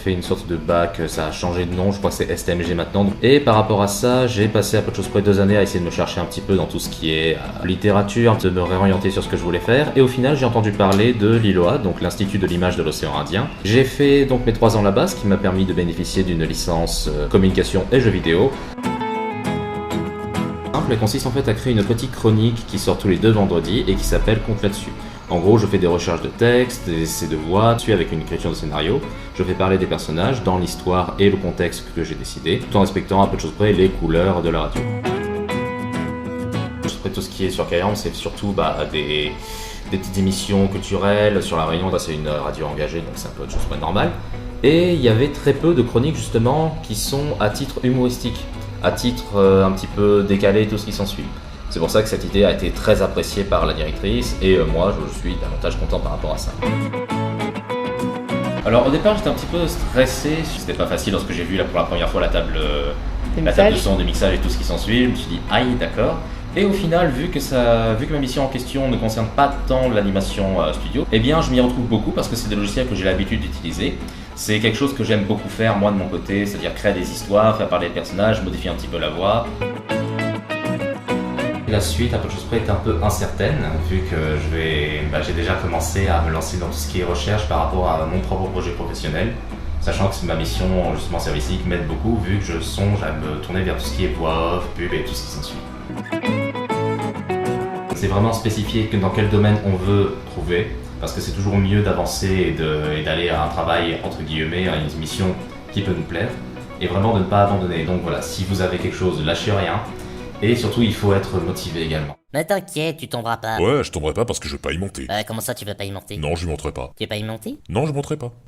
fait une sorte de bac, ça a changé de nom, je crois que c'est STMG maintenant. Et par rapport à ça, j'ai passé à peu de choses près 2 années à essayer de me chercher un petit peu dans tout ce qui est littérature, de me réorienter sur ce que je voulais faire. Et au final, j'ai entendu parler de l'ILOA, donc l'Institut de l'image de l'océan Indien. J'ai fait donc mes 3 ans là-bas, ce qui m'a permis de bénéficier d'une licence communication et jeux vidéo. Elle consiste en fait à créer une petite chronique qui sort tous les 2 vendredis et qui s'appelle Compte là-dessus. En gros, je fais des recherches de texte, des essais de voix, suis avec une écriture de scénario. Je fais parler des personnages dans l'histoire et le contexte que j'ai décidé, tout en respectant à peu de choses près les couleurs de la radio. Tout ce qui est sur Kayam, c'est surtout des petites émissions culturelles. Sur La Réunion, c'est une radio engagée, donc c'est un peu de choses près normales. Et il y avait très peu de chroniques justement qui sont à titre humoristique, à titre un petit peu décalé, tout ce qui s'ensuit. C'est pour ça que cette idée a été très appréciée par la directrice et moi je suis davantage content par rapport à ça. Alors au départ j'étais un petit peu stressé, c'était pas facile lorsque j'ai vu pour la première fois la table de son, de mixage et tout ce qui s'ensuit, je me suis dit aïe d'accord. Et au final, vu que ma mission en question ne concerne pas tant l'animation studio, eh bien je m'y retrouve beaucoup parce que c'est des logiciels que j'ai l'habitude d'utiliser. C'est quelque chose que j'aime beaucoup faire moi de mon côté, c'est-à-dire créer des histoires, faire parler des personnages, modifier un petit peu la voix. La suite, à peu de choses près, est un peu incertaine, vu que j'ai déjà commencé à me lancer dans tout ce qui est recherche par rapport à mon propre projet professionnel, sachant que ma mission justement servicique m'aide beaucoup, vu que je songe à me tourner vers tout ce qui est voix off, pub et tout ce qui s'ensuit. C'est vraiment spécifié dans quel domaine on veut trouver, parce que c'est toujours mieux d'avancer et d'aller à un travail, entre guillemets, à une mission qui peut nous plaire, et vraiment de ne pas abandonner. Donc voilà, si vous avez quelque chose, lâchez rien, et surtout il faut être motivé également. Mais t'inquiète, tu tomberas pas. Ouais, je tomberai pas parce que je vais pas y monter. Comment ça tu vas pas y monter? Non, je y monterai pas. Tu vas pas y monter? Non, je monterai pas.